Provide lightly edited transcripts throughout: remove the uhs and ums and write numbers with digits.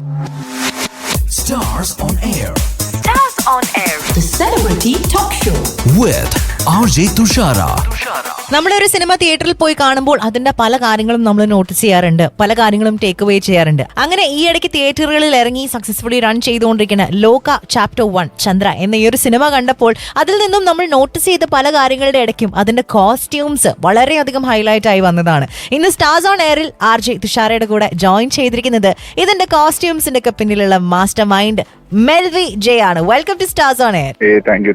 Stars on Air. Stars on Air. The Celebrity Talk Show. With RJ Tushara. നമ്മളൊരു cinema തിയേറ്ററിൽ പോയി കാണുമ്പോൾ അതിന്റെ പല കാര്യങ്ങളും നമ്മൾ നോട്ടീസ് ചെയ്യാറുണ്ട്, പല കാര്യങ്ങളും ടേക്ക് അവേ ചെയ്യാറുണ്ട്. അങ്ങനെ ഈ ഇടയ്ക്ക് തിയേറ്ററുകളിൽ ഇറങ്ങി സക്സസ്ഫുള്ളി റൺ ചെയ്തുകൊണ്ടിരിക്കുന്ന ലോക ചാപ്റ്റർ 1 ചന്ദ്ര എന്ന ഈ ഒരു സിനിമ കണ്ടപ്പോൾ അതിൽ നിന്നും നമ്മൾ നോട്ടീസ് ചെയ്ത പല കാര്യങ്ങളുടെ ഇടയ്ക്കും അതിന്റെ കോസ്റ്റ്യൂംസ് വളരെയധികം ഹൈലൈറ്റ് ആയി വന്നതാണ്. ഇന്ന് സ്റ്റാർസ് ഓൺ എയറിൽ RJ തുഷാരയുടെ കൂടെ ജോയിൻ ചെയ്തിരിക്കുന്നത് ഇതിന്റെ കോസ്റ്റ്യൂംസിന്റെ ഒക്കെ പിന്നിലുള്ള മാസ്റ്റർ മൈൻഡ് Melvi J ആണ്. Welcome to Stars on Air. Hey, thank you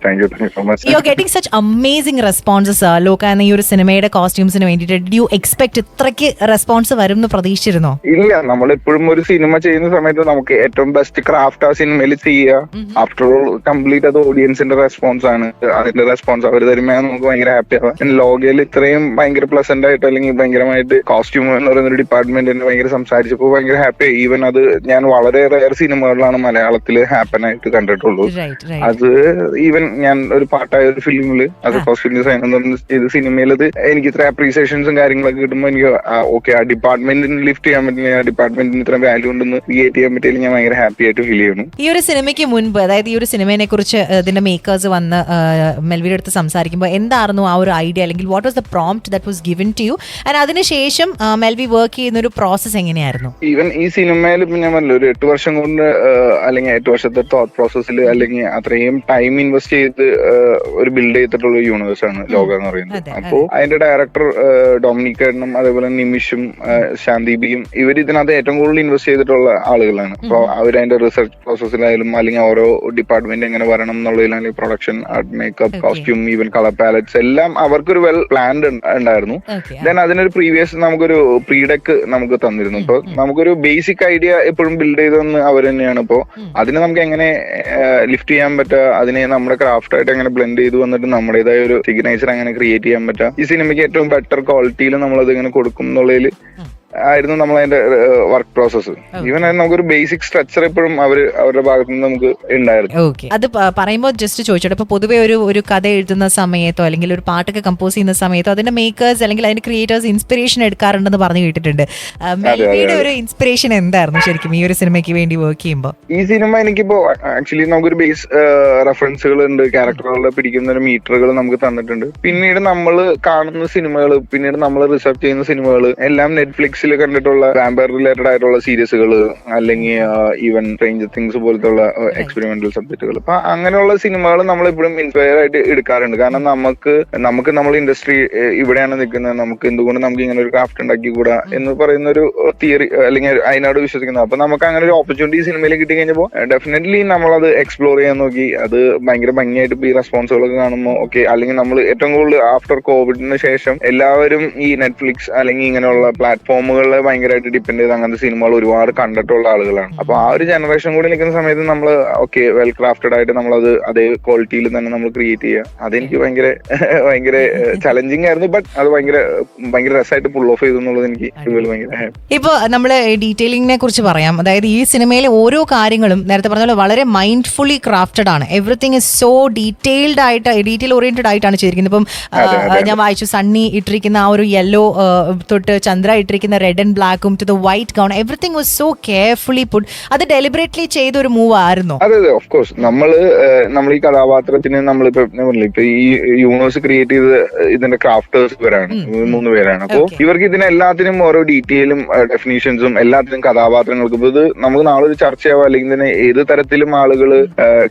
so much. You're getting such amazing responses. ലോക എന്ന ഈ ഒരു സിനിമയുടെ കോസ്റ്റ്യൂംസിന് വേണ്ടിയിട്ട് did you expect ഇത്രയ്ക്ക് റെസ്പോൺസ് വരും എന്ന് പ്രതീക്ഷിച്ചിരുന്നോ? ഇല്ല, നമ്മളെപ്പോഴും ഒരു സിനിമ ചെയ്യുന്ന സമയത്ത് നമുക്ക് ഏറ്റവും ബെസ്റ്റ് ക്രാഫ്റ്റ് ആ സിനിമയിൽ ചെയ്യുക. ആഫ്റ്റർ ഓൾ കംപ്ലീറ്റ് അത് ഓഡിയൻസിന്റെ റെസ്പോൺസ് ആണ്. അതിന്റെ റെസ്പോൺസ് അവർ തരുമ്പോൾ നമുക്ക് ഭയങ്കര ഹാപ്പി ആവാം. ലോകയിൽ ഇത്രയും ഭയങ്കര പ്ലസന്റ് ആയിട്ട് അല്ലെങ്കിൽ ഭയങ്കരമായിട്ട് കോസ്റ്റ്യൂം എന്ന് പറയുന്ന ഒരു ഡിപ്പാർട്ട്മെന്റിന് ഭയങ്കര സംസാരിച്ചപ്പോൾ ഭയങ്കര ഹാപ്പി. ഈവൻ അത് ഞാൻ വളരെ റെയർ സിനിമകളിലാണ് മലയാളത്തിൽ ഹാപ്പൻ ആയിട്ട് കണ്ടിട്ടുള്ളൂ. അത് ഈവൻ ഞാൻ ഒരു പാട്ടായ ഒരു ഫിലിമില് അത് കോസ്റ്റ്യൂം ഡിസൈൻ ചെയ്ത സിനിമയിൽ അത് എനിക്ക് ഇത്ര അപ്രീസിയേഷൻസും കാര്യങ്ങളൊക്കെ കിട്ടുമ്പോൾ എനിക്ക് ഓക്കെ ആ ഡിപ്പാർട്ട്മെന്റിന് ലിഫ്റ്റ് ചെയ്യാൻ പറ്റില്ല, ആ ഡിപ്പാർട്ട്മെന്റിന് ഇത്ര വാല്യൂ ഉണ്ടെന്ന് ക്രിയേറ്റ് ചെയ്യാൻ പറ്റിയാലും ഞാൻ ഭയങ്കര ഹാപ്പി ആയിട്ട് ഫീൽ ചെയ്യുന്നു. ഈ ഒരു സിനിമയ്ക്ക് മുൻപ്, അതായത് ഈ ഒരു സിനിമയെ കുറിച്ച് ഇതിന്റെ മേക്കേഴ്സ് വന്ന് മെൽവിയുടെ അടുത്ത് സംസാരിക്കുമ്പോൾ എന്തായിരുന്നു ആ ഒരു ഐഡിയ, അല്ലെങ്കിൽ what was the prompt that was given to you, and അതിനുശേഷം മെൽവി വർക്ക് ചെയ്യുന്ന ഒരു പ്രോസസ് എങ്ങനെയായിരുന്നു? ഈവൻ ഈ സിനിമയിൽ ഇപ്പൊ ഞാൻ പറഞ്ഞില്ല, ഒരു 8 വർഷം കൊണ്ട് അല്ലെങ്കിൽ 8 വർഷത്തെ തോട്ട് പ്രോസസ്സിൽ അല്ലെങ്കിൽ അത്രയും ടൈം ഇൻവെസ്റ്റ് ചെയ്ത് ഒരു ബിൽഡ് ചെയ്തിട്ടുള്ള യൂണിവേഴ്സ് ആണ് ലോക എന്ന് പറയുന്നത്. അപ്പോ അതിന്റെ ഡയറക്ടർ ഡൊമിനിക് ഏട്ടനും അതേപോലെ നിമിഷും ശാന്തിബിയും ഇവർ ഇതിനകത്ത് ഏറ്റവും കൂടുതൽ ഇൻവെസ്റ്റ് ചെയ്തിട്ടുള്ള ആളുകളാണ്. അപ്പൊ അവർ അതിന്റെ റിസർച്ച് പ്രോസസ്സിലായാലും അല്ലെങ്കിൽ ഓരോ ഡിപ്പാർട്ട്മെന്റ് എങ്ങനെ വരണം എന്നുള്ളതിലായാലും production, art, makeup, costume, even colour palettes എല്ലാം അവർക്കൊരു വെൽ പ്ലാൻഡ് ഉണ്ടായിരുന്നു. ദെൻ അതിനൊരു പ്രീവിയസ് നമുക്കൊരു പ്രീഡെക്ക് നമുക്ക് തന്നിരുന്നു. ഇപ്പൊ നമുക്കൊരു ബേസിക് ഐഡിയ എപ്പോഴും ബിൽഡ് ചെയ്തെന്ന് അവർ തന്നെയാണ്. ഇപ്പോ അതിന് നമുക്ക് എങ്ങനെ ലിഫ്റ്റ് ചെയ്യാൻ പറ്റുക, അതിനെ നമ്മുടെ ക്രാഫ്റ്റ് ആയിട്ട് എങ്ങനെ ബ്ലെൻഡ് ചെയ്ത് വന്നിട്ട് നമ്മുടേതായ ഒരു സിഗ്നേച്ചർ എങ്ങനെ ക്രിയേറ്റ് ചെയ്യാൻ പറ്റുക, ഈ സിനിമയ്ക്ക് ഏറ്റവും ബെറ്റർ ക്വാളിറ്റിയിൽ നമ്മളത് ഇങ്ങനെ കൊടുക്കും എന്നുള്ളതിൽ ആയിരുന്നു നമ്മൾ അതിന്റെ വർക്ക് പ്രോസസ്. ഈവൻ നമുക്കൊരു ബേസിക് സ്ട്രക്ചർ എപ്പോഴും അവരുടെ ഭാഗത്ത് നിന്ന് നമുക്ക് ഉണ്ടായിരുന്നു. അത് പറയുമ്പോൾ ജസ്റ്റ് ചോദിച്ചോട്ടെ, ഇപ്പൊ പൊതുവെ ഒരു കഥ എഴുതുന്ന സമയത്തോ അല്ലെങ്കിൽ ഒരു പാട്ടൊക്കെ കമ്പോസ് ചെയ്യുന്ന സമയത്തോ അതിന്റെ മേക്കേഴ്സ് അല്ലെങ്കിൽ അതിന്റെ ക്രിയേറ്റേഴ്സ് ഇൻസ്പിറേഷൻ എടുക്കാറുണ്ടെന്ന് പറഞ്ഞു കേട്ടിട്ടുണ്ട്. മെൽവിയുടെ ഒരു ഇൻസ്പിറേഷൻ എന്തായിരുന്നു ശരിക്കും ഈ ഒരു സിനിമയ്ക്ക് വേണ്ടി വർക്ക് ചെയ്യുമ്പോൾ? ഈ സിനിമ എനിക്കിപ്പോ ആക്ച്വലി നമുക്കൊരു ബേസ് റെഫറൻസുകൾ ഉണ്ട്, ക്യാരക്ടറുകളുടെ പിടിക്കുന്ന ഒരു മീറ്ററുകൾ നമുക്ക് തന്നിട്ടുണ്ട്. പിന്നീട് നമ്മൾ കാണുന്ന സിനിമകൾ, പിന്നീട് നമ്മൾ റിസർച്ച് ചെയ്യുന്ന സിനിമകൾ എല്ലാം നെറ്റ്ഫ്ലിക്സിൽ കണ്ടിട്ടുള്ള വാമ്പയർ റിലേറ്റഡ് ആയിട്ടുള്ള സീരീസുകൾ അല്ലെങ്കിൽ ഈവൻ സ്ട്രേഞ്ചർ തിങ്സ് പോലത്തുള്ള എക്സ്പെരിമെന്റൽ സബ്ജക്റ്റുകൾ, അപ്പൊ അങ്ങനെയുള്ള സിനിമകൾ നമ്മൾ എപ്പോഴും ഇൻസ്പയർ ആയിട്ട് എടുക്കാറുണ്ട്. കാരണം നമുക്ക് നമ്മൾ ഇൻഡസ്ട്രി ഇവിടെയാണ് നിൽക്കുന്നത്, നമുക്ക് എന്തുകൊണ്ട് നമുക്ക് ഇങ്ങനെ ഒരു ക്രാഫ്റ്റ് ഉണ്ടാക്കിക്കൂടാ എന്ന് പറയുന്ന ഒരു തിയറി അല്ലെങ്കിൽ അതിനോട് വിശ്വസിക്കുന്നത്. അപ്പൊ നമുക്ക് അങ്ങനെ ഒരു ഓപ്പർച്യൂണിറ്റി സിനിമയിൽ കിട്ടി കഴിഞ്ഞപ്പോൾ ഡെഫിനറ്റ്ലി നമ്മളത് എക്സ്പ്ലോർ ചെയ്യാൻ നോക്കി. അത് ഭയങ്കര ഭംഗിയായിട്ട് ഈ റെസ്പോൺസുകളൊക്കെ കാണുമ്പോൾ ഓക്കെ. അല്ലെങ്കിൽ നമ്മൾ ഏറ്റവും കൂടുതൽ ആഫ്റ്റർ കോവിഡിന് ശേഷം എല്ലാവരും ഈ നെറ്റ്ഫ്ലിക്സ് അല്ലെങ്കിൽ ഇങ്ങനെയുള്ള പ്ലാറ്റ്ഫോമുകളിൽ ഭയങ്കരമായിട്ട് ഡിപ്പെൻഡ് ചെയ്ത് അങ്ങനത്തെ സിനിമകൾ ഒരുപാട് കണ്ടിട്ടുള്ള ആളുകളാണ്. അപ്പൊ ആ ഒരു ജനറേഷൻ കൂടി നിൽക്കുന്ന സമയത്ത് നമ്മൾ ഓക്കെ വെൽ ക്രാഫ്റ്റഡ് ആയിട്ട് നമ്മളത് അതേ ക്വാളിറ്റിയിൽ തന്നെ നമ്മൾ ക്രിയേറ്റ് ചെയ്യുക. അതെനിക്ക് ഭയങ്കര ചലഞ്ചിങ് ആയിരുന്നു. ബട്ട് അത് ഭയങ്കര രസമായിട്ട് പുൾ ഓഫ് ചെയ്തു എന്നുള്ളത് എനിക്ക് ഭയങ്കര ഹാപ്പി. ഇപ്പൊ നമ്മള് ഡീറ്റെയിലിംഗിനെ കുറിച്ച് പറയാം. അതായത് ഈ സിനിമയിലെ ഓരോ കാര്യങ്ങളും നേരത്തെ പറഞ്ഞ പോലെ വളരെ മൈൻഡ്ഫുള്ളി ക്രാഫ്റ്റഡ് ആണ്. Everything is so detail oriented ആയിട്ടാണ് ചെയ്തിരിക്കുന്നത്. ഇപ്പം ഞാൻ വായിച്ചു, സണ്ണി ഇട്ടിരിക്കുന്ന ആ ഒരു യെല്ലോ തൊട്ട് ചന്ദ്ര ഇട്ടിരിക്കുന്ന റെഡ് ആൻഡ് ബ്ലാക്കും to the white gown, everything was so carefully put. അത് ഡെലിബറേറ്റ്ലി ചെയ്ത ഒരു മൂവ് ആയിരുന്നു? അതെ, ഓഫ് കോഴ്സ്. നമ്മൾ ഈ കഥാപാത്രത്തിന് നമ്മളിപ്പോ ഈ യൂണിവേഴ്സ് ക്രിയേറ്റ് ചെയ്ത് ഇതിന്റെ ക്രാഫ്റ്റേഴ്സ് ഇവരാണ്, 3 പേരാണ്. അപ്പോ ഇവർക്ക് ഇതിനെല്ലാത്തിനും ഓരോ ഡീറ്റെയിലും ഡെഫിനീഷൻസും എല്ലാത്തിനും കഥാപാത്രങ്ങൾക്ക് ഇപ്പൊ ഇത് നമുക്ക് നാളെ ഒരു ചർച്ചയാവാം, അല്ലെങ്കിൽ തന്നെ ഏത് തരത്തിലും ആളുകൾ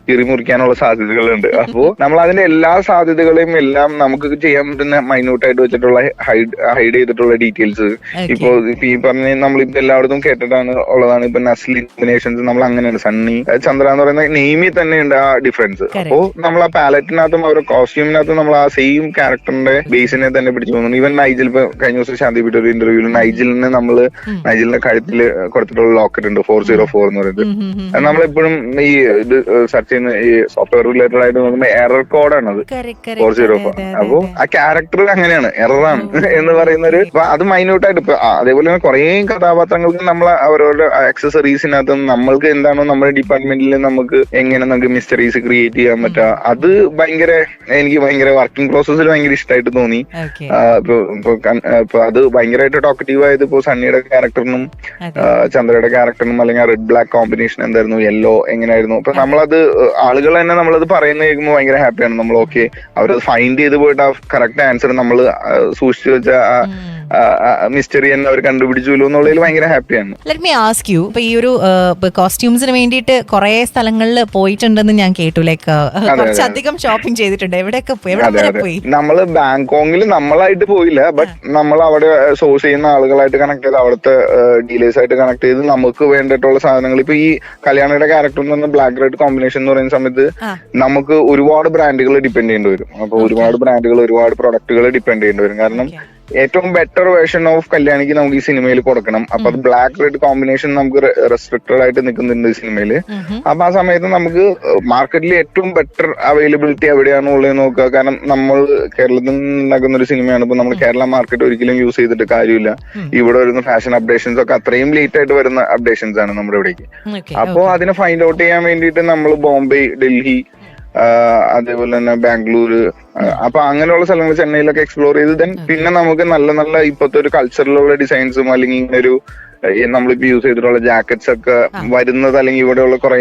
കിറിമുറിക്കാനുള്ള സാധ്യതകളുണ്ട്. അപ്പോ നമ്മൾ അതിന്റെ എല്ലാ സാധ്യതകളെയും എല്ലാം നമുക്ക് ചെയ്യാൻ പറ്റുന്ന മൈന്യൂട്ടായിട്ട് വെച്ചിട്ടുള്ള ഹൈഡ് ചെയ്തിട്ടുള്ള ഡീറ്റെയിൽസ്. ഇപ്പൊ ഈ പറഞ്ഞ നമ്മളിപ്പോ എല്ലായിടത്തും കേട്ടിട്ടാണ് ഉള്ളതാണ്. ഇപ്പൊ നസ്ലിൻ കോമ്പിനേഷൻസ് നമ്മൾ അങ്ങനെയാണ്. സണ്ണി, ചന്ദ്ര എന്ന് പറയുന്ന നെയിമിൽ തന്നെയുണ്ട് ആ ഡിഫറൻസ്. അപ്പോ നമ്മൾ ആ പാലറ്റിനകത്തും അവരുടെ കോസ്റ്റ്യൂമിനകത്തും നമ്മൾ ആ സെയിം ക്യാരക്ടറിന്റെ ബേസിനെ തന്നെ പിടിച്ചു പോകുന്നു. ഈവൻ നൈജിൽ ഇപ്പൊ കഴിഞ്ഞ ദിവസം ശാന്തി വിട്ട ഒരു ഇന്റർവ്യൂവിൽ നൈജിലിന്റെ കഴുത്തിൽ കൊടുത്തിട്ടുള്ള ലോക്കറ്റ് ഉണ്ട് 404 എന്ന് പറയുന്നത്. നമ്മളെപ്പോഴും ഈ ഇത് സെർച്ച് ചെയ്യുന്ന ഈ സോഫ്റ്റ്വെയർ റിലേറ്റഡ് ആയിട്ട് നോക്കുമ്പോൾ എറർ കോഡാണ് അത് 404. അപ്പോ ആ ക്യാരക്ടർ അങ്ങനെയാണ്, എററാണ് എന്ന് പറയുന്ന ഒരു അത് മൈന്യൂട്ടായിട്ട് ഇപ്പൊ അത് അതേപോലെ തന്നെ കുറെ കഥാപാത്രങ്ങൾക്ക് നമ്മൾ അവരവരുടെ ആക്സസറീസിനകത്തും നമ്മൾക്ക് എന്താണോ നമ്മുടെ ഡിപ്പാർട്ട്മെന്റിൽ നമുക്ക് എങ്ങനെ നമുക്ക് മിസ്റ്ററീസ് ക്രിയേറ്റ് ചെയ്യാൻ പറ്റുക, അത് എനിക്ക് ഭയങ്കര വർക്കിംഗ് പ്രോസസ്സിൽ ഭയങ്കര ഇഷ്ടമായിട്ട് തോന്നി. ഇപ്പൊ അത് ഭയങ്കരമായിട്ട് ടോക്കറ്റീവ് ആയത് ഇപ്പൊ സണ്ണിയുടെ ക്യാരക്ടറിനും ചന്ദ്രയുടെ ക്യാരക്ടറിനും അല്ലെങ്കിൽ റെഡ് ബ്ലാക്ക് കോമ്പിനേഷൻ എന്തായിരുന്നു, യെല്ലോ എങ്ങനെയായിരുന്നു. അപ്പൊ നമ്മളത് ആളുകൾ തന്നെ നമ്മളത് പറയുന്ന കേൾക്കുമ്പോൾ ഭയങ്കര ഹാപ്പിയാണ്. നമ്മൾ ഓക്കെ അവരത് ഫൈൻഡ് ചെയ്ത് പോയിട്ട് ആ കറക്റ്റ് ആൻസർ നമ്മൾ സൂക്ഷിച്ചു വെച്ച മിസ്റ്ററി തന്നെ അവർ കണ്ടുപിടിച്ചല്ലോ എന്നുള്ളതിൽ ഭയങ്കര ഹാപ്പിയാണ്. ലെറ്റ് മീ ആസ്ക് യു, ഇപ്പൊ ഈ ഒരു കോസ്റ്റ്യൂംസിന് വേണ്ടിയിട്ട് കുറെ സ്ഥലങ്ങളിൽ പോയിട്ടുണ്ടെന്ന് ഞാൻ കേട്ടു, ലൈക്ക് കുറച്ചധികം ഷോപ്പിംഗ് ചെയ്തിട്ടുണ്ട്. എവിടെയൊക്കെ പോയി? നമ്മള് ബാങ്കോങ്ങിൽ നമ്മളായിട്ട് പോയില്ല, ബട്ട് നമ്മൾ അവിടെ സോഴ്സ് ചെയ്യുന്ന ആളുകളായിട്ട് കണക്ട് ചെയ്ത് അവിടുത്തെ ഡീലേഴ്സ് ആയിട്ട് കണക്ട് ചെയ്ത് നമുക്ക് വേണ്ടിയിട്ടുള്ള സാധനങ്ങൾ. ഇപ്പൊ ഈ കല്യാണിയുടെ ക്യാരക്ടർ എന്ന് പറഞ്ഞ ബ്ലാക്ക് റെഡ് കോമ്പിനേഷൻ എന്ന് പറയുന്ന സമയത്ത് നമുക്ക് ഒരുപാട് ബ്രാൻഡുകൾ ഡിപ്പെൻഡ് ചെയ്യേണ്ടി വരും. അപ്പൊ ഒരുപാട് ബ്രാൻഡുകൾ ഒരുപാട് പ്രൊഡക്റ്റുകൾ ഡിപ്പെൻഡ് ചെയ്യേണ്ടി വരും. കാരണം ഏറ്റവും ബെറ്റർ വേർഷൻ ഓഫ് കല്യാണിക്ക് നമുക്ക് ഈ സിനിമയിൽ കൊടുക്കണം. അപ്പൊ അത് ബ്ലാക്ക് റെഡ് കോമ്പിനേഷൻ നമുക്ക് റെസ്ട്രിക്റ്റഡ് ആയിട്ട് നിൽക്കുന്നുണ്ട് സിനിമയിൽ. അപ്പൊ ആ സമയത്ത് നമുക്ക് മാർക്കറ്റിൽ ഏറ്റവും ബെറ്റർ അവൈലബിലിറ്റി എവിടെയാണ് ഉള്ളത് നോക്കുക. കാരണം നമ്മൾ കേരളത്തിൽ ഉണ്ടാക്കുന്ന ഒരു സിനിമയാണ്. ഇപ്പൊ നമ്മൾ കേരള മാർക്കറ്റ് ഒരിക്കലും യൂസ് ചെയ്തിട്ട് കാര്യമില്ല. ഇവിടെ വരുന്ന ഫാഷൻ അപ്ഡേഷൻസ് ഒക്കെ അത്രയും ലേറ്റ് ആയിട്ട് വരുന്ന അപ്ഡേഷൻസ് ആണ് നമ്മുടെ ഇവിടേക്ക്. അപ്പോ അതിനെ ഫൈൻഡ് ഔട്ട് ചെയ്യാൻ വേണ്ടിയിട്ട് നമ്മൾ ബോംബെ, ഡൽഹി, അതേപോലെ തന്നെ ബാംഗ്ലൂര്, അപ്പൊ അങ്ങനെയുള്ള സ്ഥലങ്ങൾ ചെന്നൈയിലൊക്കെ എക്സ്പ്ലോർ ചെയ്ത് പിന്നെ നമുക്ക് നല്ല നല്ല ഇപ്പോഴത്തെ ഒരു കൾച്ചറിലുള്ള ഡിസൈൻസും അല്ലെങ്കിൽ ഇങ്ങനെ ഒരു നമ്മളിപ്പോ യൂസ് ചെയ്തിട്ടുള്ള ജാക്കറ്റ്സ് ഒക്കെ വരുന്നത്, അല്ലെങ്കിൽ ഇവിടെയുള്ള കുറെ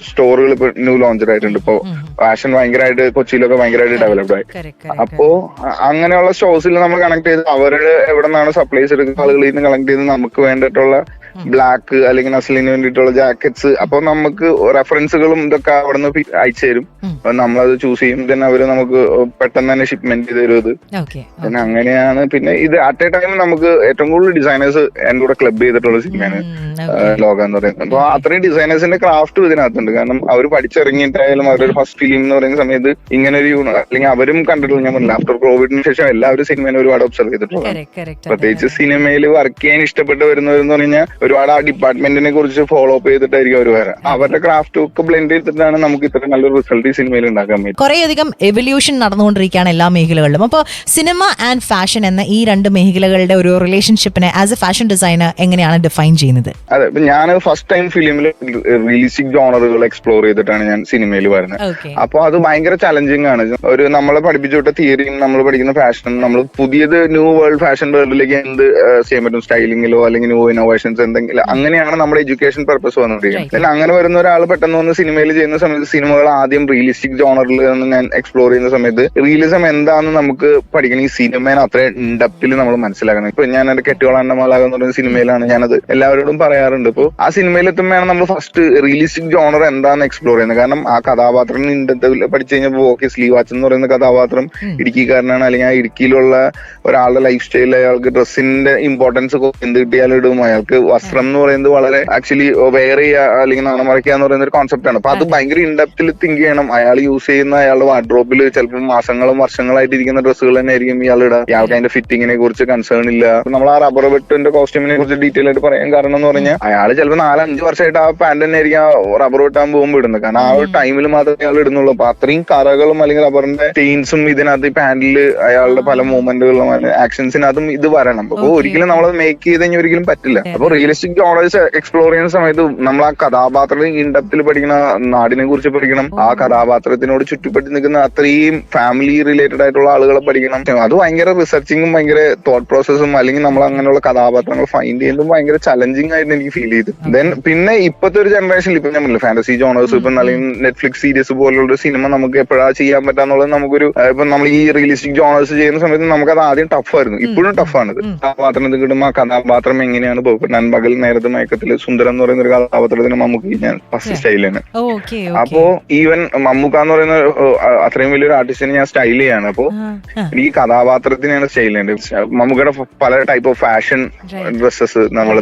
സ്റ്റോറുകൾ ഇപ്പൊ ന്യൂ ലോഞ്ച് ആയിട്ടുണ്ട്. ഇപ്പൊ ഫാഷൻ ഭയങ്കരമായിട്ട് കൊച്ചിയിലൊക്കെ ഭയങ്കരമായിട്ട് ഡെവലപ്ഡ് ആയി. അപ്പോ അങ്ങനെയുള്ള സ്റ്റോഴ്സിൽ നമ്മൾ കണക്ട് ചെയ്ത് അവരുടെ എവിടെ നിന്നാണ് സപ്ലൈസ് എടുക്കുന്ന ആളുകളിൽ നിന്ന് കളക്ട് ചെയ്ത് നമുക്ക് വേണ്ടിയിട്ടുള്ള ബ്ലാക്ക് അല്ലെങ്കിൽ നസ്ലിന് വേണ്ടിയിട്ടുള്ള ജാക്കറ്റ്സ്, അപ്പൊ നമുക്ക് റെഫറൻസുകളും ഇതൊക്കെ അവിടെ നിന്ന് അയച്ചു തരും. അപ്പൊ നമ്മളത് ചൂസ് ചെയ്യും. പിന്നെ അവര് നമുക്ക് പെട്ടെന്ന് തന്നെ ഷിപ്മെന്റ് ചെയ്ത് തരും. പിന്നെ അങ്ങനെയാണ്. പിന്നെ ഇത് അറ്റ് എ ടൈം നമുക്ക് ഏറ്റവും കൂടുതൽ ഡിസൈനേഴ്സ് എന്റെ കൂടെ ക്ലബ് ചെയ്തിട്ടുള്ള സിനിമയാണ് ലോക എന്ന് പറയുന്നത്. അപ്പൊ അത്രയും ഡിസൈനേഴ്സിന്റെ ക്രാഫ്റ്റ് ഇതിനകത്തുണ്ട്. കാരണം അവർ പഠിച്ചിറങ്ങിയിട്ടായാലും അവരുടെ ഫസ്റ്റ് ഫിലിം എന്ന് പറയുന്ന സമയത്ത് ഇങ്ങനെ ഒരു അല്ലെങ്കിൽ അവരും കണ്ടിട്ടുള്ള, ഞാൻ പറഞ്ഞില്ല, ആഫ്റ്റർ കോവിഡിന് ശേഷം എല്ലാവരും സിനിമേനെ ഒരുപാട് ഒബ്സർവ് ചെയ്തിട്ടുള്ളത്. പ്രത്യേകിച്ച് സിനിമയിൽ വർക്ക് ചെയ്യാൻ ഇഷ്ടപ്പെട്ട് വരുന്നവരെന്ന് പറഞ്ഞാൽ ഒരുപാട് ആ ഡിപ്പാർട്ട്മെന്റിനെ കുറിച്ച് ഫോളോ അപ്പ് ചെയ്തിട്ടായിരിക്കും അവർ വരാം. അവരുടെ ക്രാഫ്റ്റ് ഒക്കെ ബ്ലെൻഡ് ചെയ്തിട്ടാണ് നമുക്ക് ഇത്ര നല്ലൊരു റിസൾട്ട് ഈ സിനിമയിൽ ഉണ്ടാക്കാൻ പറ്റും. കുറേയധികം എവല്യൂഷൻ നടന്നുകൊണ്ടിരിക്കുകയാണ് എല്ലാ മേഖലകളിലും. അപ്പോൾ സിനിമ ആൻഡ് ഫാഷൻ എന്ന ഈ രണ്ട് മേഖലകളുടെ ഒരു റിലേഷൻഷിപ്പിനെ ആസ് എ ഫാഷൻ ഡിസൈനർ എങ്ങനെയാണ് ഡിഫൈൻ ചെയ്യുന്നത്? അതെ, ഇപ്പൊ ഞാൻ ഫസ്റ്റ് ടൈം ഫിലിമിൽ റിയലിസ്റ്റിക് ജോണറുകൾ എക്സ്പ്ലോർ ചെയ്തിട്ടാണ് ഞാൻ സിനിമയിൽ വരുന്നത്. അപ്പൊ അത് ഭയങ്കര ചലഞ്ചിങ് ആണ്. ഒരു നമ്മളെ പഠിപ്പിച്ചുവിട്ട തിയറിയും നമ്മൾ പഠിക്കുന്ന ഫാഷനും നമ്മൾ പുതിയത് ന്യൂ വേൾഡ് ഫാഷൻ വേൾഡിലേക്ക് എന്ത് ചെയ്യാൻ പറ്റും, സ്റ്റൈലിങ്ങിലോ അല്ലെങ്കിൽ ന്യൂ ഇന്നോവേഷൻസ് എന്തെങ്കിലും, അങ്ങനെയാണ് നമ്മുടെ എഡ്യൂക്കേഷൻ പർപ്പസ് വന്നുകൊണ്ടിരിക്കുന്നത്. പിന്നെ അങ്ങനെ വരുന്ന ഒരാൾ പെട്ടെന്ന് വന്ന് സിനിമയിൽ ചെയ്യുന്ന സമയത്ത് സിനിമകൾ ആദ്യം റിയലിസ്റ്റിക് ജോണറിൽ ഞാൻ എക്സ്പ്ലോർ ചെയ്യുന്ന സമയത്ത് റിയലിസം എന്താണെന്ന് നമുക്ക് പഠിക്കണം. ഈ സിനിമേനെ അത്ര ഇൻഡെപ്തിൽ നമ്മൾ മനസ്സിലാക്കണം. ഇപ്പൊ ഞാൻ എന്റെ കെട്ടിയോളാണ്ട മാലാകുന്ന പറയുന്ന സിനിമയിലാണ് ഞാനത് എല്ലാവരോടും പറയാറുണ്ട്. ഇപ്പൊ ആ സിനിമയിൽ എത്തുമ്പോഴാണ് നമ്മൾ ഫസ്റ്റ് റിയലിസ്റ്റിക് ജോണർ എന്താണെന്ന് എക്സ്പ്ലോർ ചെയ്യുന്നത്. കാരണം ആ കഥാപാത്രം ഇൻഡെപ്തിൽ പഠിച്ചു കഴിഞ്ഞപ്പോൾ ഓക്കെ, സ്ലീവാച്ച് എന്ന് പറയുന്ന കഥാപാത്രം ഇടുക്കിക്കാരനാണ്, അല്ലെങ്കിൽ ആ ഇടുക്കിയിലുള്ള ഒരാളുടെ ലൈഫ് സ്റ്റൈൽ, അയാൾക്ക് ഡ്രസ്സിന്റെ ഇമ്പോർട്ടൻസ് എന്ത് കിട്ടിയാലും ഇടും, അയാൾക്ക് വസ്ത്രം എന്ന് പറയുന്നത് വളരെ ആക്ച്വലി വെയർ ചെയ്യുക അല്ലെങ്കിൽ നാണം മറയ്ക്കുക എന്ന് പറയുന്ന ഒരു കോൺസെപ്റ്റ് ആണ്. അപ്പൊ അത് ഭയങ്കര ഇൻഡെപ്തിൽ തിങ്ക് ചെയ്യണം. അയാൾ യൂസ് ചെയ്യുന്ന അയാളുടെ വാർഡ്രോബിൽ ചിലപ്പോൾ മാസങ്ങളും വർഷങ്ങളായിട്ട് ഇരിക്കുന്ന ഡ്രസ്സുകൾ തന്നെ ആയിരിക്കും ഇയാൾ ഇടുക. ഇയാൾക്ക് അതിന്റെ ഫിറ്റിങ്ങിനെ കുറിച്ച് കൺസേൺ ഇല്ല. നമ്മൾ ആ റബ്ബർ വെട്ടിന്റെ കോസ്റ്റ്യൂമിനെ കുറിച്ച് ഡീറ്റെയിൽ ആയിട്ട് പറയാൻ കാരണം എന്ന് പറഞ്ഞാൽ അയാൾ ചിലപ്പോൾ 4-5 വർഷമായിട്ട് ആ പാന്റ് തന്നെ ആയിരിക്കും റബ്ബർ വെട്ടാൻ പോകുമ്പോൾ ഇടുന്നത്. കാരണം ആ ഒരു ടൈമിൽ മാത്രമേ അയാൾ ഇടുന്നുള്ളൂ. അപ്പൊ അത്രയും കറകളും അല്ലെങ്കിൽ റബ്ബറിന്റെ സ്റ്റെയിൻസും ഇതിനകത്ത് ഈ പാന്റിൽ അയാളുടെ പല മൂവ്മെന്റുകളും ആക്ഷൻസിനകത്തും ഇത് വരണം. അപ്പൊ ഒരിക്കലും നമ്മളത് മേക്ക് ചെയ്ത് കഴിഞ്ഞാൽ ഒരിക്കലും പറ്റില്ല. അപ്പൊ റിയലിസ്റ്റിക് ജോണേഴ്സ് എക്സ്പ്ലോർ ചെയ്യുന്ന സമയത്ത് നമ്മൾ ആ കഥാപാത്രത്തിൽ ഇൻഡെപ്തിൽ പഠിക്കണം, നാടിനെ കുറിച്ച് പഠിക്കണം, ആ കഥാപാത്രത്തിനോട് ചുറ്റിപ്പറ്റി നിൽക്കുന്ന അത്രയും ഫാമിലി റിലേറ്റഡ് ആയിട്ടുള്ള ആളുകളെ പഠിക്കണം. അത് ഭയങ്കര റിസർച്ചിങ്ങും ഭയങ്കര തോട്ട് പ്രോസസ്സും അല്ലെങ്കിൽ നമ്മൾ അങ്ങനെയുള്ള കഥാപാത്രങ്ങൾ ഫൈൻഡ് ചെയ്യുന്നതും ഭയങ്കര ചലഞ്ചിങ് ആയിട്ട് എനിക്ക് ഫീൽ ചെയ്തു. ദെൻ പിന്നെ ഇപ്പോഴത്തെ ഒരു ജനറേഷനിൽ ഇപ്പൊ നമ്മൾ ഫാന്റസി ജോണേഴ്സ് ഇപ്പൊ അല്ലെങ്കിൽ നെറ്റ്ഫ്ലിക്സ് സീരീസ് പോലുള്ള സിനിമ നമുക്ക് എപ്പോഴാണ് ചെയ്യാൻ പറ്റാന്നുള്ളത് നമുക്കൊരു ഇപ്പൊ നമ്മൾ ഈ റിയലിസ്റ്റിക് ജോണേഴ്സ് ചെയ്യുന്ന സമയത്ത് നമുക്കത് ആദ്യം ടഫായിരുന്നു, ഇപ്പോഴും ടഫാണ്. കഥാപാത്രത്തിൽ കിട്ടുമ്പോൾ ആ കഥാപാത്രം എങ്ങനെയാണ് പോകും. ഞാൻ പകൽ നേരത്തെ മയക്കത്തില് സുന്ദരം എന്ന് പറയുന്ന ഒരു കഥാപാത്രത്തിന് മമ്മൂക്ക് ഞാൻ ഫസ്റ്റ് സ്റ്റൈലാണ്. അപ്പോ ഈവൻ മമ്മൂക്ക എന്ന് പറയുന്ന അത്രയും വലിയൊരു ആർട്ടിസ്റ്റിനെ ഞാൻ സ്റ്റൈൽ ചെയ്യാണ്. അപ്പോ എനിക്ക് കഥാപാത്രത്തിനാണ് സ്റ്റൈൽ ചെയ്യേണ്ടത്. മമ്മൂക്കയുടെ പല ടൈപ്പ് ഓഫ് ഫാഷൻ ഡ്രസ്സസ് നമ്മള്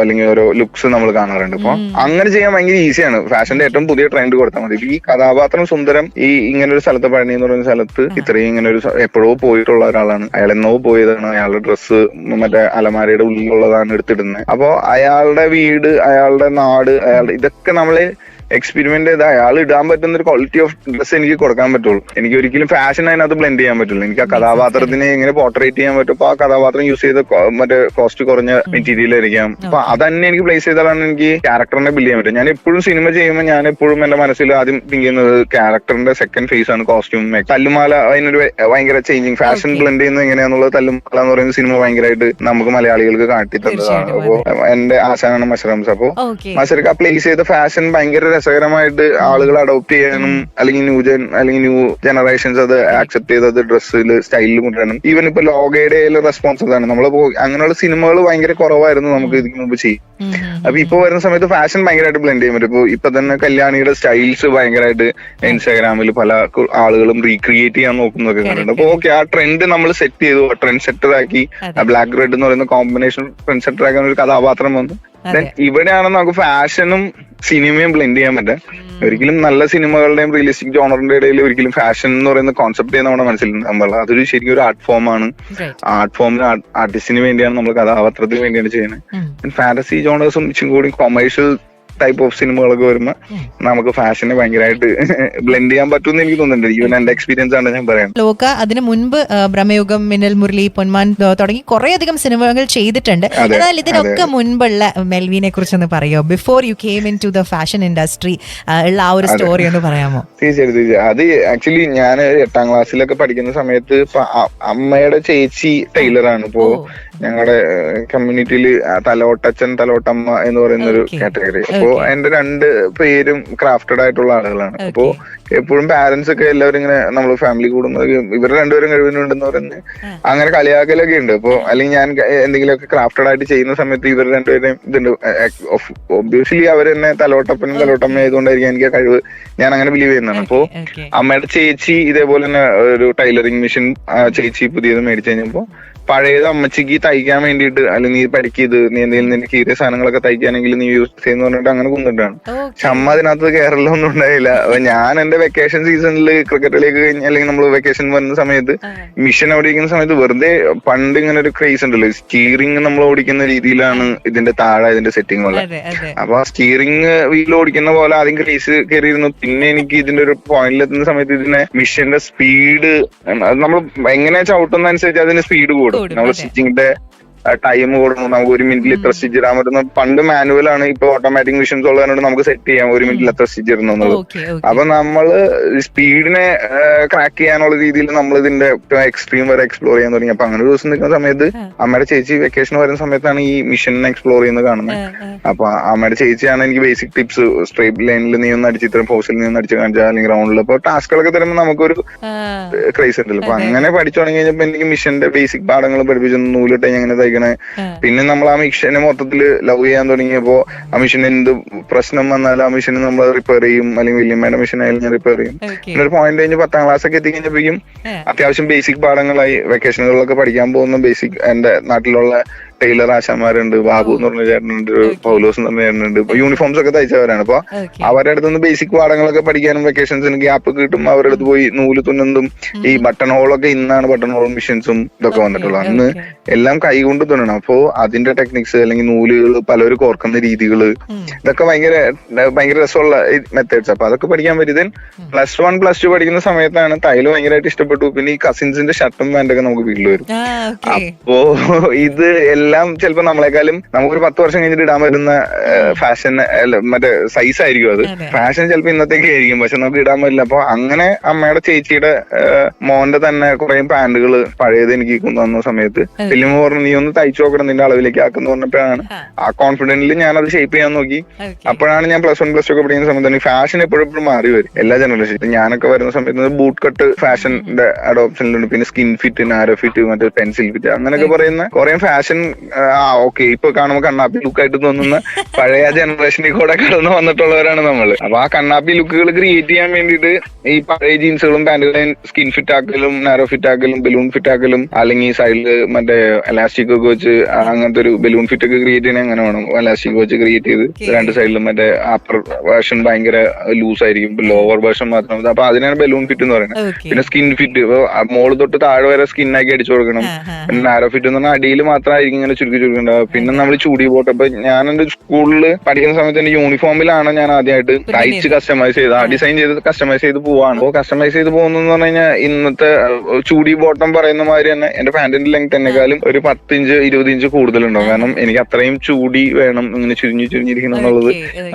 അല്ലെങ്കിൽ ഓരോ ലുക്സ് നമ്മൾ കാണാറുണ്ട്. അപ്പൊ അങ്ങനെ ചെയ്യാൻ ഭയങ്കര ഈസിയാണ്. ഫാഷന്റെ ഏറ്റവും പുതിയ ട്രെൻഡ് കൊടുത്താൽ മതി. ഈ കഥാപാത്രം സുന്ദരം ഈ ഇങ്ങനെ ഒരു സ്ഥലത്ത്, പഴനി എന്ന് പറയുന്ന സ്ഥലത്ത് ഇത്രയും ഇങ്ങനെ ഒരു എപ്പോഴോ പോയിട്ടുള്ള ഒരാളാണ്, അയാൾ എന്നോ പോയതാണ്, അയാളുടെ ഡ്രസ്സ് മറ്റേ അലമാരയുടെ ഉള്ളിലുള്ളതാണ് എടുത്തിടുന്നത്. അപ്പൊ അയാളുടെ വീട്, അയാളുടെ നാട്, അയാളുടെ ഇതൊക്കെ നമ്മളെ എക്സ്പെരിമെന്റ് ചെയ്ത് അയാൾ ഇടാൻ പറ്റുന്ന ഒരു ക്വാളിറ്റി ഓഫ് ഡ്രസ് എനിക്ക് കൊടുക്കാൻ പറ്റുള്ളൂ. എനിക്ക് ഒരിക്കലും ഫാഷൻ അതിനകത്ത് ബ്ലെൻഡ് ചെയ്യാൻ പറ്റുള്ളൂ. എനിക്ക് ആ കഥാപാത്രത്തിനെ എങ്ങനെ പോർട്രേറ്റ് ചെയ്യാൻ പറ്റും, അപ്പൊ ആ കഥാപാത്രം യൂസ് ചെയ്ത മറ്റേ കോസ്റ്റ് കുറഞ്ഞ മെറ്റീരിയൽ ആയിരിക്കാം. അപ്പൊ അതന്നെ എനിക്ക് പ്ലേസ് ചെയ്താലാണ് എനിക്ക് ക്യാരക്ടറിനെ ബിൽഡ് ചെയ്യാൻ പറ്റും. ഞാൻ എപ്പോഴും സിനിമ ചെയ്യുമ്പോൾ ഞാൻ എപ്പോഴും എന്റെ മനസ്സിൽ ആദ്യം തിങ്ക് ചെയ്യുന്നത് ക്യാരക്ടറിന്റെ സെക്കൻഡ് ഫേസ് ആണ് കോസ്റ്റ്യൂം. തല്ലുമാല അതിനൊരു ഭയങ്കര ചേഞ്ചിങ് ഫാഷൻ ബ്ലെൻഡ് ചെയ്യുന്നത് എങ്ങനെയാന്നുള്ളത് തല്ലുമാല എന്ന് പറയുന്ന സിനിമ ഭയങ്കരമായിട്ട് നമുക്ക് മലയാളികൾക്ക് കാട്ടി തന്നതാണ്. അപ്പോ എന്റെ ആശാനാണ് മഷറംസ്. അപ്പോ മഷർക്ക് ആ പ്ലേസ് ചെയ്ത ഫാഷൻ ഭയങ്കര രസകരമായിട്ട് ആളുകൾ അഡോപ്റ്റ് ചെയ്യാനും അല്ലെങ്കിൽ ന്യൂ ജനറേഷൻസ് അത് ആക്സെപ്റ്റ് ചെയ്ത് അത് ഡ്രസ്സിൽ സ്റ്റൈലിൽ കൊണ്ടുവരണം. ഈവൻ ഇപ്പൊ ലോകയുടെ റെസ്പോൺസ് അതാണ്. നമ്മളിപ്പോ അങ്ങനെയുള്ള സിനിമകൾ ഭയങ്കര കുറവായിരുന്നു നമുക്ക് ഇതിന് മുമ്പ് ചെയ്യും. അപ്പൊ ഇപ്പൊ വരുന്ന സമയത്ത് ഫാഷൻ ഭയങ്കരമായിട്ട് ബ്ലെൻഡ് ചെയ്യാൻ പറ്റും. ഇപ്പൊ തന്നെ കല്യാണിയുടെ സ്റ്റൈൽസ് ഭയങ്കരമായിട്ട് ഇൻസ്റ്റാഗ്രാമിൽ പല ആളുകളും റീക്രിയേറ്റ് ചെയ്യാൻ നോക്കുന്നൊക്കെ കണ്ടിട്ടുണ്ട്. അപ്പൊ ഓക്കെ, ആ ട്രെൻഡ് നമ്മൾ സെറ്റ് ചെയ്തു, ട്രെൻഡ് സെറ്റർ ആക്കി. ബ്ലാക്ക് റെഡ് എന്ന് പറയുന്ന കോമ്പിനേഷൻ ട്രെൻഡ് സെറ്റർ ആക്കാൻ ഒരു കഥാപാത്രം വന്നു. ഇവിടെയാണ് നമുക്ക് ഫാഷനും സിനിമയും ബ്ലെൻഡ് ചെയ്യാൻ പറ്റുക. ഒരിക്കലും നല്ല സിനിമകളുടെയും റിയലിസ്റ്റിക് ജോണറിന്റെ ഇടയിൽ ഒരിക്കലും ഫാഷൻ എന്ന് പറയുന്ന കോൺസെപ്റ്റ് നമ്മുടെ മനസ്സിൽ അതൊരു ശരിക്കും ഒരു ആർട്ട് ഫോമാണ്. ആർട്ട് ഫോമിന് ആർട്ടിസ്റ്റിന് വേണ്ടിയാണ് നമ്മൾ കഥാപാത്രത്തിന് വേണ്ടിയാണ് ചെയ്യുന്നത്. ഫാന്റസി ജോണേഴ്സും ഇച്ചും കൂടി കൊമേഴ്ഷ്യൽ ടൈപ്പ് ഓഫ് സിനിമകളൊക്കെ വരുമ്പോൾ നമുക്ക് ഫാഷനെ ഭയങ്കരമായിട്ട് ബ്ലെൻഡ് ചെയ്യാൻ പറ്റുമെന്ന് എനിക്ക് തോന്നുന്നുണ്ട്. ഈവൻ എന്റെ എക്സ്പീരിയൻസ് ആണ് ഞാൻ പറയാം. ലോക അതിന് മുൻപ് ബ്രഹ്മയുഗം, മിന്നൽ മുരളി, പൊന്മാൻ തുടങ്ങി കുറേയധികം സിനിമകൾ ചെയ്തിട്ടുണ്ട്. എന്നാൽ ഇതിനൊക്കെ മുൻപുള്ള മെൽവിനെ കുറിച്ചൊന്ന് പറയോ? Before you came into the fashion industry ഉള്ള ആ ഒരു സ്റ്റോറി ഒന്ന് പറയാമോ? തീർച്ചയായിട്ടും. അത് ആക്ച്വലി ഞാൻ 8ാം ക്ലാസ്സിലൊക്കെ പഠിക്കുന്ന സമയത്ത് അമ്മയുടെ ചേച്ചി ടൈലറാണ്. ഇപ്പോ ഞങ്ങളുടെ കമ്മ്യൂണിറ്റിയിൽ തലോട്ടമ്മ എന്ന് പറയുന്ന ഒരു കാറ്റഗറി. അപ്പോ എന്റെ 2 പേരും ക്രാഫ്റ്റഡ് ആയിട്ടുള്ള ആളുകളാണ്. അപ്പോ എപ്പോഴും പാരന്റ്സ് ഒക്കെ എല്ലാവരും ഇങ്ങനെ നമ്മൾ ഫാമിലി കൂടുമ്പോൾ ഇവർ 2 പേരും കഴിവുന്നുണ്ടെന്ന് പറഞ്ഞ് അങ്ങനെ കളിയാക്കലൊക്കെ ഉണ്ട്. അപ്പോ അല്ലെങ്കിൽ ഞാൻ എന്തെങ്കിലുമൊക്കെ ക്രാഫ്റ്റഡ് ആയിട്ട് ചെയ്യുന്ന സമയത്ത് ഇവർ 2 പേരെയും ഇതുണ്ട്. ഒബ്വിയസ്ലി അവർ തന്നെ തലോട്ടപ്പനും തലോട്ടമ്മ ആയതുകൊണ്ടായിരിക്കും എനിക്ക് ആ കഴിവ് ഞാൻ അങ്ങനെ ബിലീവ് ചെയ്യുന്നതാണ്. അപ്പോ അമ്മയുടെ ചേച്ചി ഇതേപോലെ തന്നെ ഒരു ടൈലറിംഗ് മെഷീൻ ചേച്ചി പുതിയത് മേടിച്ചു കഴിഞ്ഞപ്പോ പഴയത് അമ്മച്ചിക്ക് തയ്ക്കാൻ വേണ്ടിയിട്ട്, അല്ലെങ്കിൽ നീ പഠിക്കത്, നീ എന്തെങ്കിലും നിന്റെ കീറിയ സാധനങ്ങളൊക്കെ തയ്ക്കാനെങ്കിൽ നീ യൂസ് ചെയ്യുന്ന പറഞ്ഞിട്ട് അങ്ങനെ കൊണ്ടിട്ടാണ്. പക്ഷെ അമ്മ അതിനകത്ത് കേരളമൊന്നും ഉണ്ടായില്ല. അപ്പൊ ഞാൻ എന്റെ വെക്കേഷൻ സീസണിൽ ക്രിക്കറ്റിലേക്ക് കഴിഞ്ഞ അല്ലെങ്കിൽ നമ്മൾ വെക്കേഷൻ വരുന്ന സമയത്ത് മിഷൻ ഓടിക്കുന്ന സമയത്ത് വെറുതെ പണ്ട് ഇങ്ങനെ ഒരു ക്രേസ് ഉണ്ടല്ലോ, സ്റ്റീറിംഗ് നമ്മൾ ഓടിക്കുന്ന രീതിയിലാണ് ഇതിന്റെ താഴെ ഇതിന്റെ സെറ്റിംഗ് പോലെ. അപ്പൊ ആ സ്റ്റീറിംഗ് വീൽ ഓടിക്കുന്ന പോലെ ആദ്യം ക്രേസ് കയറിയിരുന്നു. പിന്നെ എനിക്ക് ഇതിന്റെ ഒരു പോയിന്റിൽ എത്തുന്ന സമയത്ത് ഇതിനെ മിഷന്റെ സ്പീഡ് നമ്മൾ എങ്ങനെയാ ചവിട്ടുന്ന അനുസരിച്ച് അതിന് സ്പീഡ് കൂടും. നമ്മൾ സ്റ്റിച്ചിങ്ങിന്റെ ടൈം കൊടുക്കും. നമുക്ക് 1 മിനിറ്റിൽ ഇത്ര സ്റ്റിച്ച് ഇടാൻ പറ്റുന്ന. പണ്ട് മാനുവൽ ആണ്, ഇപ്പൊ ഓട്ടോമാറ്റിക് മെഷീൻസ് ഉള്ളതുകൊണ്ട് നമുക്ക് സെറ്റ് ചെയ്യാം 1 മിനിറ്റിൽ എത്ര സ്റ്റിച്ച് ഇടുന്നു എന്നുള്ളത്. അപ്പൊ നമ്മള് സ്പീഡിനെ ക്രാക്ക് ചെയ്യാനുള്ള രീതിയിൽ നമ്മൾ ഇതിന്റെ എക്സ്ട്രീം വരെ എക്സ്പ്ലോർ ചെയ്യാൻ തുടങ്ങി. അപ്പൊ അങ്ങനെ ഒരു ദിവസം നിൽക്കുന്ന സമയത്ത് അമ്മയുടെ ചേച്ചി വെക്കേഷൻ വരുന്ന സമയത്താണ് ഈ മിഷനെ എക്സ്പ്ലോർ ചെയ്യുന്നത് കാണുന്നത്. അപ്പൊ അമ്മയുടെ ചേച്ചിയാണ് എനിക്ക് ബേസിക് ടിപ്സ്, സ്ട്രേറ്റ് ലൈനിൽ നീ ഒന്ന് അടിച്ച് ഇത്രയും പോസ്റ്റിൽ നീ ഒന്ന് അടിച്ച് കാണിച്ചാൽ അല്ലെങ്കിൽ റൗണ്ടിൽ. അപ്പൊ ടാസ്കുകളൊക്കെ തരുമ്പോൾ നമുക്കൊരു ക്രേസ് ഉണ്ടല്ലോ. അപ്പൊ അങ്ങനെ പഠിച്ചു തുടങ്ങി കഴിഞ്ഞപ്പോ എനിക്ക് മിഷന്റെ ബേസിക് പാഠങ്ങൾ പഠിപ്പിച്ചു. നൂലിട്ട് എങ്ങനെ പിന്നെ നമ്മൾ ആ മിഷനെ മൊത്തത്തിൽ ലവ് ചെയ്യാൻ തുടങ്ങിയപ്പോ ആ മിഷന് എന്ത് പ്രശ്നം വന്നാലും ആ മിഷന് നമ്മൾ റിപ്പയർ ചെയ്യും. അല്ലെങ്കിൽ വല്യമ്മയുടെ മിഷൻ ആയാലും ഞാൻ റിപ്പയർ ചെയ്യും. പിന്നെ ഒരു പോയിന്റ് കഴിഞ്ഞ് 10ാം ക്ലാസ് ഒക്കെ എത്തിക്കഴിഞ്ഞപ്പോഴും അത്യാവശ്യം ബേസിക് പാഠങ്ങളായി. വെക്കേഷനുകളിലൊക്കെ പഠിക്കാൻ പോകുന്ന ബേസിക് എന്റെ നാട്ടിലുള്ള ടൈലർ ആശാന്മാരുണ്ട്. ബാബു എന്ന് പറഞ്ഞ ചേട്ടനുണ്ട്, പൗലോസ് എന്ന് പറഞ്ഞ ചേട്ടനുണ്ട്. ഇപ്പൊ യൂണിഫോംസ് ഒക്കെ തയ്ച്ചവരാണ്. അപ്പൊ അവരുടെ അടുത്ത് ബേസിക് പാഠങ്ങളൊക്കെ പഠിക്കാനും വെക്കേഷൻസിന് ഗ്യാപ്പ് കിട്ടും. അവരുടെ അടുത്ത് പോയി നൂല് തുന്നുന്നതും ഈ ബട്ടൺ ഹോളൊക്കെ ഇന്നാണ് ബട്ടൺ ഹോൾ മെഷീൻസും ഇതൊക്കെ വന്നിട്ടുള്ളത്. അന്ന് എല്ലാം കൈകൊണ്ട് തുന്നണം. അപ്പോ അതിന്റെ ടെക്നിക്സ് അല്ലെങ്കിൽ നൂലുകൾ പലരും കോർക്കുന്ന രീതികള് ഇതൊക്കെ ഭയങ്കര രസമുള്ള മെത്തേഡ്സ്. അപ്പൊ അതൊക്കെ പഠിക്കാൻ പറ്റി. +1 +2 പഠിക്കുന്ന സമയത്താണ് തയ്യൽ ഭയങ്കരമായിട്ട് ഇഷ്ടപ്പെട്ടു. പിന്നെ ഈ കസിൻസിന്റെ ഷർട്ടും പാന്റൊക്കെ നമുക്ക് വീട്ടിൽ വരും. അപ്പോ ഇത് എല്ലാം ചിലപ്പോ നമ്മളെക്കാളും നമുക്കൊരു 10 വർഷം കഴിഞ്ഞിട്ട് ഇടാൻ പറ്റുന്ന ഫാഷൻ മറ്റേ സൈസ് ആയിരിക്കും. അത് ഫാഷൻ ചിലപ്പോ ഇന്നത്തേക്ക് ആയിരിക്കും, പക്ഷെ നമുക്ക് ഇടാൻ പറ്റില്ല. അപ്പൊ അങ്ങനെ അമ്മയുടെ ചേച്ചിയുടെ മോന്റെ തന്നെ കുറെ പാന്റുകൾ പഴയത് എനിക്ക് കൊണ്ടുവന്ന സമയത്ത് ഫിലിം പറഞ്ഞു നീ ഒന്ന് തയ്ച്ചു നോക്കണം നിന്റെ അളവിലേക്ക് ആക്കുന്ന പറഞ്ഞപ്പോഴാണ് ആ കോൺഫിഡന്റിൽ ഞാൻ അത് ഷേപ്പ് ചെയ്യാൻ നോക്കി. അപ്പോഴാണ് ഞാൻ +1 +2 ഒക്കെ പഠിക്കുന്ന സമയത്ത് ഫാഷൻ എപ്പോഴും മാറി വരും എല്ലാ ജനറേഷനും. ഞാനൊക്കെ വരുന്ന സമയത്ത് ബൂട്ട് കട്ട് ഫാഷന്റെ അഡോപ്ഷനിലുണ്ട്. പിന്നെ സ്കിൻ ഫിറ്റ്, നാരോ ഫിറ്റ്, മറ്റേ പെൻസിൽ ഫിറ്റ് അങ്ങനെയൊക്കെ പറയുന്ന കുറെ ഫാഷൻ ഓക്കെ ഇപ്പൊ കാണുമ്പോൾ കണ്ണാപ്പി ലുക്കായിട്ട് തോന്നുന്ന പഴയ ജനറേഷനിൽ കൂടെ കടന്നു വന്നിട്ടുള്ളവരാണ് നമ്മള്. അപ്പൊ ആ കണ്ണാപ്പി ലുക്കുകൾ ക്രിയേറ്റ് ചെയ്യാൻ വേണ്ടിയിട്ട് ഈ പഴയ ജീൻസുകളും പാന്റുകളെയും സ്കിൻ ഫിറ്റ് ആക്കലും നാരോ ഫിറ്റ് ആക്കലും ബലൂൺ ഫിറ്റ് ആക്കലും അല്ലെങ്കിൽ സൈഡില് മറ്റേ എലാസ്റ്റിക് ഒക്കെ വെച്ച് അങ്ങനത്തെ ഒരു ബലൂൺ ഫിറ്റ് ഒക്കെ ക്രിയേറ്റ് ചെയ്യണേ അങ്ങനെ വേണം. എലാസ്റ്റിക് വെച്ച് ക്രിയേറ്റ് ചെയ്ത് 2 സൈഡിലും മറ്റേ അപ്പർ വേർഷൻ ഭയങ്കര ലൂസ് ആയിരിക്കും, ലോവർ വേർഷൻ മാത്രം. അപ്പൊ അതിനാണ് ബലൂൺ ഫിറ്റ് എന്ന് പറയുന്നത്. പിന്നെ സ്കിൻ ഫിറ്റ് മോള് തൊട്ട് താഴെ വരെ സ്കിൻ ആക്കി അടിച്ചു കൊടുക്കണം. പിന്നെ നാരോ ഫിറ്റ് എന്ന് പറഞ്ഞാൽ അടിയിൽ മാത്രമായിരിക്കും ഇങ്ങനെ ചുരുക്കിണ്ടാവുക. പിന്നെ നമ്മൾ ചൂടി പോട്ടെ. ഇപ്പൊ ഞാൻ എന്റെ സ്കൂളിൽ പഠിക്കുന്ന സമയത്ത് എന്റെ യൂണിഫോമിലാണ് ഞാൻ ആദ്യമായിട്ട് തയ്ച്ച് കസ്റ്റമൈസ് ചെയ്ത് ഡിസൈൻ ചെയ്ത് കസ്റ്റമൈസ് ചെയ്ത് പോവാണ്. അപ്പോൾ കസ്റ്റമൈസ് ചെയ്ത് പോകുന്ന പറഞ്ഞു കഴിഞ്ഞാൽ ഇന്നത്തെ ചൂടി ബോട്ടം പറയുന്ന മാതിരി തന്നെ എന്റെ പാന്റിന്റെ ലെങ്ത് എന്നെക്കാളും ഒരു 10 ഇഞ്ച് 20 ഇഞ്ച് കൂടുതലുണ്ടാവും. കാരണം എനിക്ക് അത്രയും ചൂടി വേണം, ഇങ്ങനെ ചുരിഞ്ഞിരിക്കണം എന്നുള്ളത്.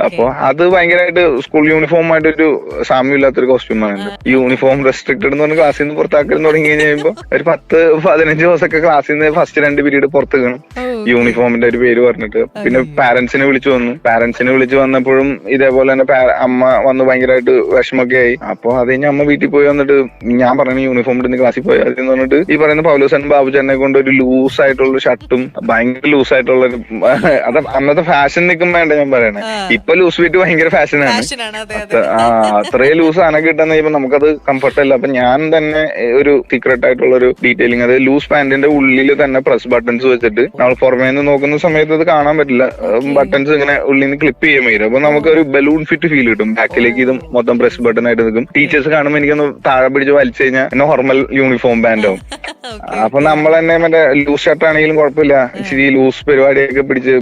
അപ്പൊ അത് ഭയങ്കരമായിട്ട് സ്കൂൾ യൂണിഫോമായിട്ടൊരു സാമ്യമില്ലാത്തൊരു കോസ്റ്റ്യൂമാണ്. യൂണിഫോം റെസ്ട്രിക്റ്റഡ് എന്ന് പറഞ്ഞ ക്ലാസ്സിൽ നിന്ന് പുറത്താക്കാൻ തുടങ്ങി കഴിയുമ്പോൾ ഒരു 10-15 ദിവസമൊക്കെ ക്ലാസ്സിൽ നിന്ന് ഫസ്റ്റ് 2 പീരീഡ് പുറത്ത് കാണും യൂണിഫോമിന്റെ ഒരു പേര് പറഞ്ഞിട്ട്. പിന്നെ പാരന്റ്സിനെ വിളിച്ചു വന്നു. പാരന്റ്സിനെ വിളിച്ചു വന്നപ്പോഴും ഇതേപോലെ തന്നെ അമ്മ വന്ന് ഭയങ്കരമായിട്ട് വിഷമൊക്കെ ആയി. അപ്പൊ അത് കഴിഞ്ഞ് അമ്മ വീട്ടിൽ പോയി വന്നിട്ട് ഞാൻ പറഞ്ഞ യൂണിഫോം ഇടുന്ന ക്ലാസ്സിൽ പോയി അതെന്ന് പറഞ്ഞിട്ട് ഈ പറയുന്ന പൗലോസൻ ബാബുചേട്ടനെ കൊണ്ട് ഒരു ലൂസ് ആയിട്ടുള്ള ഷർട്ടും ഭയങ്കര ലൂസ് ആയിട്ടുള്ള അത് അന്നത്തെ ഫാഷൻ നിൽക്കും വേണ്ട ഞാൻ പറയണേ. ഇപ്പൊ ലൂസ് ഫിറ്റ് ഭയങ്കര ഫാഷനാണ്. അത്രയും ലൂസ് സാധനം കിട്ടാന്ന് കഴിയുമ്പോൾ നമുക്കത് കംഫർട്ട് അല്ല. അപ്പൊ ഞാൻ തന്നെ ഒരു സീക്രട്ട് ആയിട്ടുള്ള ഒരു ഡീറ്റെയിലിംഗ്, അത് ലൂസ് പാന്റിന്റെ ഉള്ളിൽ തന്നെ പ്രസ് ബട്ടൺസ് വെച്ചിട്ട് നമ്മൾ പുറമേ നിന്ന് നോക്കുന്ന സമയത്ത് അത് കാണാൻ പറ്റില്ല. ബട്ടൺസ് ഇങ്ങനെ ഉള്ളിൽ നിന്ന് ക്ലിപ്പ് ചെയ്യാൻ പറ്റും. അപ്പൊ നമുക്ക് ഒരു ബലൂൺ ഫിറ്റ് ഫീൽ കിട്ടും. ബാക്കിലേക്ക് ഇത് മൊത്തം പ്രസ് ബട്ടൺ ആയിട്ട് നിൽക്കും. ടീച്ചേഴ്സ് കാണുമ്പോൾ എനിക്കൊന്ന് താഴെ പിടിച്ച് വലിച്ചു കഴിഞ്ഞാൽ നോർമൽ യൂണിഫോം പാന്റ് ആവും. അപ്പൊ നമ്മൾ തന്നെ മറ്റേ ലൂസ് ഷർട്ട് ആണെങ്കിലും കുഴപ്പമില്ല, ഇച്ചിരി ലൂസ് പരിപാടിയൊക്കെ പിടിച്ച്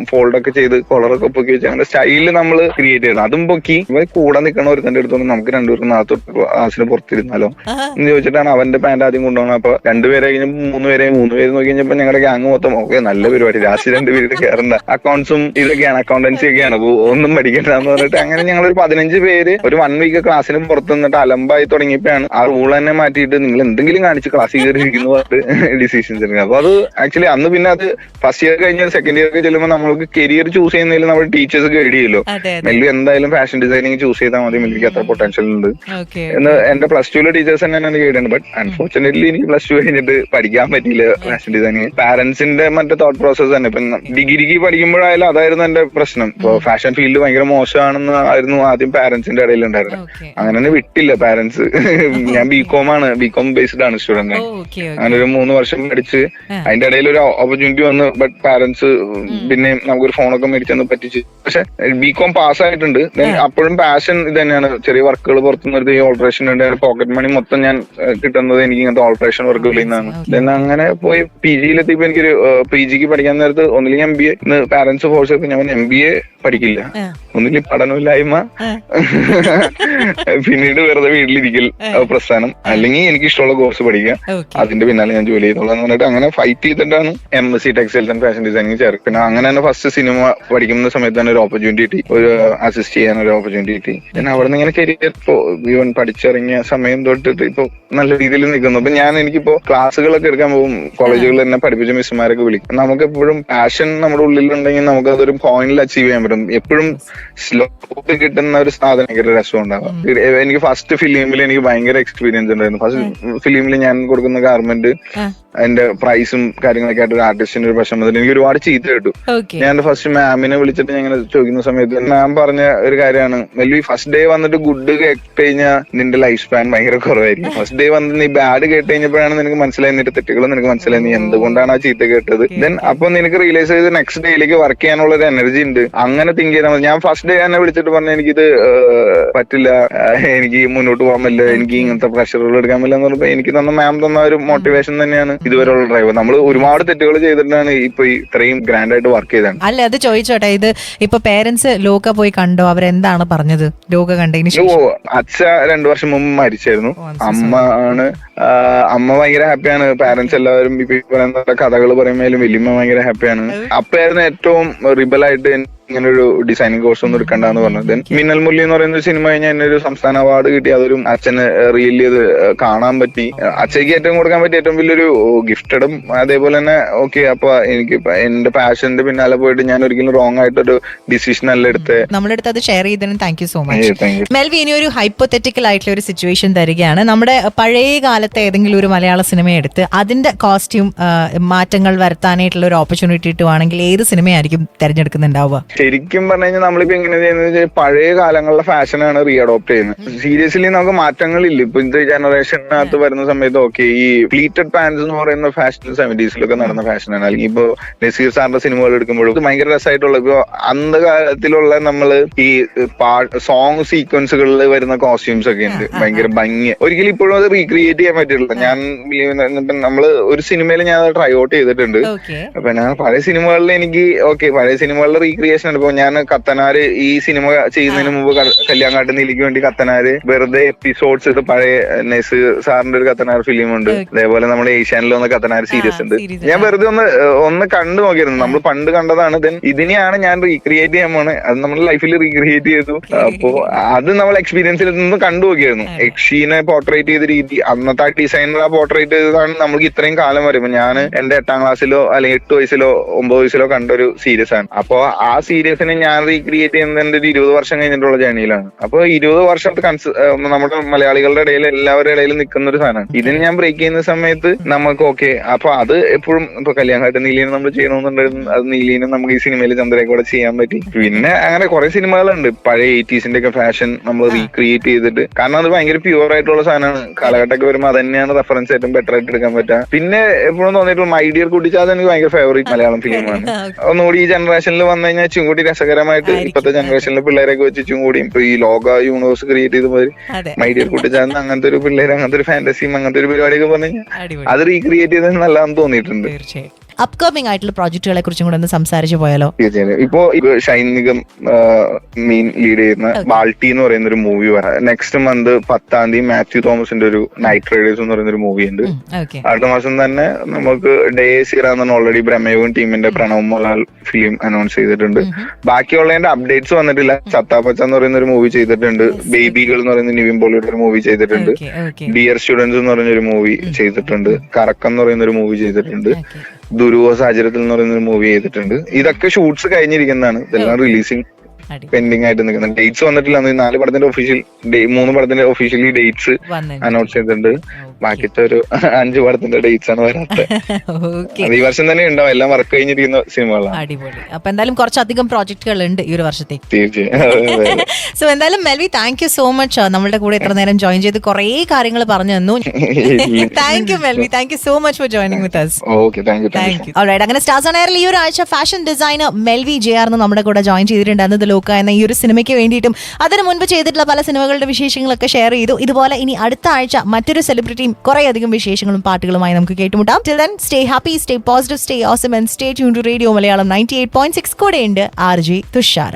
ഫോൾഡ് ഒക്കെ ചെയ്ത് കൊളറൊക്കെ പൊക്കി വെച്ച് അങ്ങനെ സ്റ്റൈല് നമ്മൾ ക്രിയേറ്റ് ചെയ്യണം. അതും പൊക്കി കൂടെ നിൽക്കണ ഒരുത്തന്റെ അടുത്തോണ്ട് നമുക്ക് രണ്ടുപേർക്കും ക്ലാസ്സിന് പുറത്തിരുന്നാലോ എന്ന് ചോദിച്ചിട്ടാണ് അവന്റെ പാന്റ് ആദ്യം കൊണ്ടുപോകണം. അപ്പൊ 2 പേരെ കഴിഞ്ഞപ്പോൾ 3 പേര് നോക്കി കഴിഞ്ഞപ്പോ ഞങ്ങളുടെ ഗ്യാങ് മൊത്തം ഓക്കെ നല്ല പരിപാടി, ലാസ്റ്റ് 2 പീരീഡ് കയറണ്ട, അക്കൗണ്ട്സും ഇതൊക്കെയാണ് അക്കൗണ്ടൻസി ഒക്കെയാണ്, ഒന്നും പഠിക്കണ്ടെന്ന് പറഞ്ഞിട്ട് അങ്ങനെ ഞങ്ങളൊരു 15 പേര് ഒരു 1 വീക്ക് ക്ലാസ്സിന് പുറത്ത് നിന്നിട്ട് അലമ്പായി തുടങ്ങിയപ്പോഴാണ് ആ റൂൾ തന്നെ മാറ്റിയിട്ട് നിങ്ങൾ എന്തെങ്കിലും കാണിച്ച് ക്ലാസ്സിൽ കയറിയിരിക്കുന്നു പറഞ്ഞിട്ട് ഡിസിഷൻസ് എടുക്കുക. അപ്പൊ അത് ആക്ച്വലി അന്ന് പിന്നെ അത് ഫസ്റ്റ് ഇയർ കഴിഞ്ഞ സെക്കൻഡ് ഇയർ ഒക്കെ ചെല്ലുമ്പോൾ നമ്മൾക്ക് കരിയർ ചൂസ് ചെയ്യുന്നതിൽ നമ്മൾ ടീച്ചേഴ്സ് ഗൈഡ് ചെയ്യല്ലോ. മെല്ലു എന്തായാലും ഫാഷൻ ഡിസൈനിങ് ചൂസ് ചെയ്താൽ മതി, മെല്ലിക്ക് അത്ര പൊട്ടൻഷ്യൽ ഉണ്ട് എന്ന് എന്റെ പ്ലസ് ടുവിലെ ടീച്ചേഴ്സ് തന്നെ എന്നെ ഗൈഡ് ഉണ്ട്. ബട്ട് അൺഫോർച്ചുനേറ്റ്ലി എനിക്ക് പ്ലസ് ടു കഴിഞ്ഞിട്ട് പഠിക്കാൻ പറ്റിയില്ല ഫാഷൻ ഡിസൈനിങ്. പാരന്റ്സിന്റെ മറ്റേ തോട്ട് പ്രോസസ് തന്നെ. ഇപ്പൊ ഡിഗ്രിക്ക് പഠിക്കുമ്പോഴായാലും അതായിരുന്നു എന്റെ പ്രശ്നം. ഇപ്പൊ ഫാഷൻ ഫീൽഡ് ഭയങ്കര മോശമാണെന്ന് ആയിരുന്നു ആദ്യം പാരന്റ്സിന്റെ ഇടയിൽ ഉണ്ടായിരുന്നത്. അങ്ങനെ തന്നെ വിട്ടില്ല പാരന്റ്സ്. ഞാൻ ബികോം ബേസ്ഡ് ആണ് സ്റ്റുഡന്റ്. അങ്ങനെ ഒരു 3 വർഷം പഠിച്ച് അതിന്റെ ഇടയിൽ ഒരു ഓപ്പർച്യൂണിറ്റി വന്നു. ബട്ട് പാരന്റ്സ് പിന്നെ നമുക്കൊരു ഫോണൊക്കെ മേടിച്ചെന്ന് പറ്റിച്ച്. പക്ഷെ ബികോം പാസ്സായിട്ടുണ്ട്. അപ്പോഴും പാഷൻ ഇത് തന്നെയാണ്. ചെറിയ വർക്കുകൾ പുറത്തുനിന്ന് ഈ ഓൾട്രേഷൻ ഉണ്ട്. പോക്കറ്റ് മണി മൊത്തം ഞാൻ കിട്ടുന്നത് എനിക്ക് ഇങ്ങനത്തെ ഓൾട്രേഷൻ വർക്കുകളിൽ നിന്നാണ്. ദെൻ അങ്ങനെ പോയി PG-യിലെത്തിയപ്പോ എനിക്കൊരു PG-ക്ക് പഠിക്കാൻ നേരത്ത് ഒന്നില്ലെങ്കിൽ MBA പാരന്റ്സ് ഫോഴ്സ് ചെയ്ത് ഞാൻ MBA പഠിക്കില്ല. ഒന്നില്ലെങ്കിൽ പഠനമില്ലായ്മ, പിന്നീട് വെറുതെ വീട്ടിലിരിക്കൽ പ്രസ്ഥാനം, അല്ലെങ്കിൽ എനിക്ക് ഇഷ്ടമുള്ള കോഴ്സ് പഠിക്കാം, അതിന്റെ പിന്നാലെ ഞാൻ ജോലി ചെയ്തോളാന്ന് പറഞ്ഞിട്ട് അങ്ങനെ ഫൈറ്റ് ചെയ്തിട്ടാണ് MSc textiles and fashion designing ചേർക്കും. പിന്നെ അങ്ങനെ തന്നെ ഫസ്റ്റ് സിനിമ പഠിക്കുന്ന സമയത്ത് തന്നെ ഒരു ഓപ്പർച്യൂണിറ്റി കിട്ടി, ഒരു അസിസ്റ്റ് ചെയ്യാൻ ഒരു ഓപ്പർച്യൂണിറ്റി കിട്ടി. പിന്നെ അവിടെ നിന്ന് ഇങ്ങനെ കരിയർ ഈവൻ പഠിച്ചിറങ്ങിയ സമയം തൊട്ടിട്ട് ഇപ്പൊ നല്ല രീതിയിൽ നിൽക്കുന്നു. അപ്പൊ എനിക്കിപ്പോ ക്ലാസ്സുകളൊക്കെ എടുക്കാൻ പോകും, കോളേജുകളിൽ തന്നെ പഠിപ്പിച്ച മിസ്സുമാരൊക്കെ വിളിക്കും. നമുക്ക് എപ്പോഴും പാഷൻ നമ്മുടെ ഉള്ളിലുണ്ടെങ്കിൽ നമുക്ക് അതൊരു പോയിന്റിൽ അച്ചീവ് ചെയ്യാൻ പറ്റും. എപ്പോഴും സ്ലോപ്പ് കിട്ടുന്ന ഒരു സാധനം ഭയങ്കര രസം ഉണ്ടാകും. എനിക്ക് ഫസ്റ്റ് ഫിലിമിൽ എനിക്ക് ഭയങ്കര എക്സ്പീരിയൻസ് ഉണ്ടായിരുന്നു. ഫസ്റ്റ് ഫിലിമിൽ ഞാൻ കൊടുക്കുന്ന ഗാർമെന്റ് അതിന്റെ പ്രൈസും കാര്യങ്ങളൊക്കെ ആയിട്ട് ഒരു ആർട്ടിസ്റ്റിന്റെ ഒരു പ്രശ്നം വന്നിട്ട് എനിക്ക് ഒരുപാട് ചീത്ത കിട്ടും. ഞാൻ ഫസ്റ്റ് മാമിനെ വിളിച്ചിട്ട് ഞാൻ ഇങ്ങനെ ചോദിക്കുന്ന സമയത്ത് മാം പറഞ്ഞ ഒരു കാര്യമാണ്, മെല്ലി ഫസ്റ്റ് ഡേ വന്നിട്ട് ഗുഡ് കേട്ട് കഴിഞ്ഞാൽ നിന്റെ ലൈഫ് സ്പാൻ ഭയങ്കര കുറവായിരിക്കും. ഫസ്റ്റ് ഡേ വന്ന് നീ ബാഡ് കേട്ട് കഴിഞ്ഞപ്പോഴാണ് നിനക്ക് മനസ്സിലായി, നിന്റെ തെറ്റുകൾ നിനക്ക് മനസ്സിലായി, നീ എന്തുകൊണ്ടാണ് ആ ചീത്ത കേട്ടത്. ദെൻ അപ്പൊ നിനക്ക് റിയലൈസ് ചെയ്ത് നെക്സ്റ്റ് ഡേയിലേക്ക് വർക്ക് ചെയ്യാനുള്ള ഒരു എനർജി ഉണ്ട്. അങ്ങനെ തിങ്ക് ചെയ്താൽ മതി. ഞാൻ ഫസ്റ്റ് ഡേ തന്നെ വിളിച്ചിട്ട് പറഞ്ഞു എനിക്കിത് പറ്റില്ല, എനിക്ക് മുന്നോട്ട് പോകാൻ പറ്റില്ല, എനിക്ക് ഇങ്ങനത്തെ പ്രഷറുകൾ എടുക്കാൻ പറ്റില്ല എന്ന് പറഞ്ഞപ്പോ എനിക്ക് തന്ന മാം തന്ന ഒരു മോട്ടിവേഷൻ തന്നെയാണ് ഇതുവരെയുള്ള ഡ്രൈവർ. നമ്മൾ ഒരുപാട് തെറ്റുകൾ ചെയ്തിട്ടാണ് ഇപ്പൊ ഇത്രയും ഗ്രാൻഡ് ആയിട്ട് വർക്ക് ചെയ്തത്. അല്ല അത് ചോദിച്ചോട്ടെ, ഇത് ഇപ്പൊ പേരന്റ്സ് ലോക പോയി കണ്ടോ, അവരെന്താണ് പറഞ്ഞത് ലോക കണ്ടതിന് ശേഷം? അച്ഛ 2 വർഷം മുമ്പ് മരിച്ചായിരുന്നു. അമ്മ ഭയങ്കര ഹാപ്പിയാണ്. പാരന്റ്സ് എല്ലാവരും ഇപ്പൊ പറയുന്ന കഥകൾ പറയുമ്പോഴും വല്യമ്മ ഭയങ്കര ഹാപ്പിയാണ്. അപ്പായിരുന്നു ഏറ്റവും റിബലായിട്ട് ഇങ്ങനെ ഒരു ഡിസൈനിങ് കോഴ്സ് ഒന്നും എടുക്കണ്ടെന്ന് പറഞ്ഞത്. മിന്നൽ മുരളി എന്ന് പറയുന്ന ഒരു സിനിമ കഴിഞ്ഞാൽ എന്നെ ഒരു സംസ്ഥാന അവാർഡ് കിട്ടി. അതൊരു അച്ഛന് റിയലി അത് കാണാൻ പറ്റി. അച്ഛയ്ക്ക് ഏറ്റവും കൊടുക്കാൻ പറ്റിയ ഏറ്റവും വലിയൊരു ഗിഫ്റ്റഡും അതേപോലെ തന്നെ ഓക്കെ. അപ്പൊ എനിക്ക് എന്റെ പാഷന്റെ പിന്നാലെ പോയിട്ട് ഞാൻ ഒരിക്കലും റോങ് ആയിട്ടൊരു ഡിസിഷൻ അല്ല എടുത്ത് നമ്മുടെ അടുത്ത് അത് ഷെയർ ചെയ്തതിന് thank you so much. Melvy, ഇനി ഒരു ഹൈപ്പോത്തറ്റിക്കൽ ആയിട്ടുള്ള ഒരു സിറ്റുവേഷൻ തരികയാണ്. നമ്മുടെ പഴയ കാലത്തെ ഏതെങ്കിലും ഒരു മലയാള സിനിമ എടുത്ത് അതിന്റെ കോസ്റ്റ്യൂം മാറ്റങ്ങൾ വരുത്താനായിട്ടുള്ള ഒരു ഓപ്പർച്യൂണിറ്റി കിട്ടുവാണെങ്കിൽ ഏത് സിനിമയായിരിക്കും തെരഞ്ഞെടുക്കുന്നുണ്ടാവുക? ശരിക്കും പറഞ്ഞു കഴിഞ്ഞാൽ നമ്മളിപ്പോ എങ്ങനെ ചെയ്യുന്നത് പഴയ കാലങ്ങളിലെ ഫാഷനാണ് റീ അഡോപ്റ്റ് ചെയ്യുന്നത്. സീരിയസ്ലി നമുക്ക് മാറ്റങ്ങളില്ല. ഇപ്പൊ ഇന്നത്തെ ജനറേഷനകത്ത് വരുന്ന സമയത്ത് ഓക്കെ ഈ പ്ലീറ്റഡ് പാൻസ് എന്ന് പറയുന്ന ഫാഷൻ 70s നടന്ന ഫാഷനാണ്. അല്ലെങ്കിൽ ഇപ്പൊ നസീർ സാറിന്റെ സിനിമകൾ എടുക്കുമ്പോഴും ഭയങ്കര രസമായിട്ടുള്ള ഇപ്പൊ അന്ത കാലത്തിലുള്ള നമ്മള് ഈ സോങ് സീക്വൻസുകളിൽ വരുന്ന കോസ്റ്റ്യൂംസ് ഒക്കെ ഉണ്ട്, ഭയങ്കര ഭംഗി. ഒരിക്കലും ഇപ്പോഴും അത് റീക്രിയേറ്റ് ചെയ്യാൻ പറ്റില്ല. ഞാൻ നമ്മള് ഒരു സിനിമയിൽ ഞാൻ അത് ട്രൈ ഔട്ട് ചെയ്തിട്ടുണ്ട്. അപ്പൊ ഞാൻ പഴയ സിനിമകളിൽ എനിക്ക് പഴയ സിനിമകളിലെ റീക്രിയേഷൻ ആണ്. ഇപ്പൊ ഞാൻ കത്തനാര് ഈ സിനിമ ചെയ്യുന്നതിന് മുമ്പ് കല്യാങ്കാട്ട് നീലിക്ക് വേണ്ടി കത്തനാര് വെറുതെ എപ്പിസോഡ്സ് ഇത് പഴയ നസീർ സാറിന്റെ ഒരു കത്തനാർ ഫിലിം ഉണ്ട്. അതേപോലെ നമ്മുടെ ഏഷ്യാനിൽ വന്ന കത്തനാർ സീരീസ് ഉണ്ട്. ഞാൻ വെറുതെ ഒന്ന് കണ്ടു നോക്കിയിരുന്നു. നമ്മൾ പണ്ട് കണ്ടതാണ്. ദെൻ ഇതിനെയാണ് ഞാൻ റീക്രിയേറ്റ് ചെയ്യാൻ പോണേ. അത് നമ്മുടെ ലൈഫിൽ റീക്രിയേറ്റ് ചെയ്തു. അപ്പോ അത് നമ്മൾ എക്സ്പീരിയൻസിൽ നിന്ന് കണ്ടു നോക്കിയായിരുന്നു. യക്ഷീനെ പോർട്രേറ്റ് ചെയ്ത രീതി, അന്നത്തെ ആ ഡിസൈനർ പോർട്രേറ്റ് ചെയ്തതാണ് നമുക്ക് ഇത്രയും കാലം വരെ. ഞാൻ എന്റെ 8ാം ക്ലാസ്സിലോ അല്ലെങ്കിൽ 8 വയസ്സിലോ 9 വയസ്സിലോ കണ്ട ഒരു സീരീസ് ആണ്. അപ്പൊ ആ സീരീസിനെ ഞാൻ റീക്രിയേറ്റ് ചെയ്യുന്നത് എന്റെ ഒരു 20 വർഷം കഴിഞ്ഞിട്ടുള്ള ജേണിയിലാണ്. അപ്പൊ 20 വർഷം നമ്മുടെ മലയാളികളുടെ ഇടയിൽ എല്ലാവരുടെ ഇടയിൽ നിൽക്കുന്ന ഒരു സാധനമാണ്. ഇതിന് ഞാൻ ബ്രേക്ക് ചെയ്യുന്ന സമയത്ത് നമുക്ക് അപ്പൊ അത് എപ്പോഴും ഇപ്പൊ കല്യാങ്കാട്ട് നീലീനെ നമ്മൾ ചെയ്യണമെന്നുണ്ടായിരുന്നു. അത് നീലീനെ നമുക്ക് ഈ സിനിമയിൽ ചന്ദ്രയെ കൂടെ ചെയ്യാൻ പറ്റി. പിന്നെ അങ്ങനെ കുറെ സിനിമകളുണ്ട് പഴയ 80s ഒക്കെ ഫാഷൻ നമ്മൾ റീക്രിയേറ്റ് ചെയ്തിട്ട്. കാരണം അത് ഭയങ്കര പ്യൂർ ആയിട്ടുള്ള സാധനമാണ്. കാലഘട്ടമൊക്കെ വരുമ്പോൾ അത് തന്നെയാണ് റെഫറൻസ് ഏറ്റവും ബെറ്റർ ആയിട്ട് എടുക്കാൻ പറ്റുക. പിന്നെ എപ്പോഴും തോന്നിയിട്ടുള്ള മൈ ഡിയർ കുട്ടിച്ചാത് എനിക്ക് ഭയങ്കര ഫേവറേറ്റ് മലയാളം ഫിലിമാണ്. ഒന്നുകൂടി ഈ ജനറേഷനിൽ വന്നു കഴിഞ്ഞാൽ ചുങ്കൂടി രസകരമായിട്ട് ഇപ്പോഴത്തെ ജനറേഷനിലെ പിള്ളേരൊക്കെ വെച്ച് ചുങ്കൂടിയും ഇപ്പൊ ഈ ലോക യൂണിവേഴ്സ് ക്രിയേറ്റ് ചെയ്ത പോലെ മൈ ഡിയർ കുട്ടിച്ചാത് അങ്ങനത്തെ ഒരു പിള്ളേർ അങ്ങനത്തെ ഒരു ഫാന്റസിയും അങ്ങനത്തെ ഒരു പരിപാടിയൊക്കെ പറഞ്ഞു കഴിഞ്ഞാൽ അത് റീക്രിയേറ്റ് ചെയ്തത് നല്ലതാണെന്ന് തോന്നിയിട്ടുണ്ട്. അപ്കമിംഗ് ആയിട്ടുള്ള പ്രോജക്റ്റുകളെ കുറിച്ചും കൂടെ ഒന്ന് സംസാരിച്ചു പോയാലോ? തീർച്ചയായും. ഇപ്പോ ഷൈൻ നിഗം മീൻ ലീഡ് ചെയ്യുന്ന ബാൾട്ടി എന്ന് പറയുന്ന ഒരു മൂവി വരാം. നെക്സ്റ്റ് മന്ത് 10ാം തീയതി മാത്യു തോമസിന്റെ ഒരു നൈറ്റ് റൈഡേഴ്സ് എന്ന് പറയുന്ന ഒരു മൂവി ഉണ്ട്. അടുത്ത മാസം തന്നെ നമുക്ക് ഡേ സീറ എന്ന് ഓൾറെഡി ബ്രഹ്മയുഗം ടീമിന്റെ പ്രണവ് മോഹൻലാൽ ഫിലിം അനൗൺസ് ചെയ്തിട്ടുണ്ട്. ബാക്കിയുള്ളതിന്റെ അപ്ഡേറ്റ്സ് വന്നിട്ടില്ല. ചത്താപ്പച്ച എന്ന് പറയുന്ന ഒരു മൂവി ചെയ്തിട്ടുണ്ട്. ബേബികൾ എന്ന് പറയുന്ന നിവിൻ പോളിയുടെ ഒരു മൂവി ചെയ്തിട്ടുണ്ട്. ഡിയർ സ്റ്റുഡൻസ് എന്ന് പറയുന്ന ഒരു മൂവി ചെയ്തിട്ടുണ്ട്. കറക്കം എന്ന് പറയുന്ന ഒരു മൂവി ചെയ്തിട്ടുണ്ട്. ദുരൂഹ സാഹചര്യത്തിൽ എന്ന് പറയുന്ന ഒരു മൂവി ചെയ്തിട്ടുണ്ട്. ഇതൊക്കെ ഷൂട്ട്സ് കഴിഞ്ഞിരിക്കുന്നതാണ്. ഇതെല്ലാം റിലീസിങ് പെൻഡിങ് ആയിട്ട് നിൽക്കുന്ന ഡേറ്റ്സ് വന്നിട്ടില്ല. 3 പടത്തിന്റെ ഒഫീഷ്യലി ഡേറ്റ്സ് അനൗൺസ് ചെയ്തിട്ടുണ്ട്. ബാക്കിത്തെ ഒരു 5 പടത്തിന്റെ ഡേറ്റ്സ് ആണ് വരാത്തത്. അത് ഈ വർഷം തന്നെ ഉണ്ടാവും. എല്ലാം വർക്ക് കഴിഞ്ഞിരിക്കുന്ന സിനിമകളാണ്. അടിപൊളി. അപ്പൊ എന്തായാലും കുറച്ചധികം പ്രോജക്റ്റുകൾ ഉണ്ട് ഈ ഒരു വർഷത്തെ. തീർച്ചയായും. സോ എന്തായാലും Melvy, thank you so much നമ്മുടെ കൂടെ ഇത്ര നേരം ജോയിൻ ചെയ്ത് കുറെ കാര്യങ്ങൾ പറഞ്ഞു തന്നു. Thank you Melvi, thank you so much for joining with us. Okay, thank you. Alright, അങ്ങനെ സ്റ്റാർസ് ഓൺ എയറിൽ ഈ ഒരു ആഴ്ച ഫാഷൻ ഡിസൈനർ മെൽവി JR നമ്മുടെ കൂടെ ജോയിൻ ചെയ്തിട്ടുണ്ട്. അന്നത് ലോക എന്ന ഈ ഒരു സിനിമയ്ക്ക് വേണ്ടിയിട്ടും അതിന് മുൻപ് ചെയ്തിട്ടുള്ള പല സിനിമകളുടെ വിശേഷങ്ങളൊക്കെ ഷെയർ ചെയ്തു. ഇതുപോലെ ഇനി അടുത്ത ആഴ്ച മറ്റൊരു സെലിബ്രിറ്റിയും കുറെ അധികം വിശേഷങ്ങളും പാട്ടുകളുമായി നമുക്ക് കേട്ടുമുട്ടാം. Till then, stay happy, stay positive, stay awesome and stay tuned to Radio Malayalam 98.6. കൂടെയുണ്ട് RJ തുഷാര.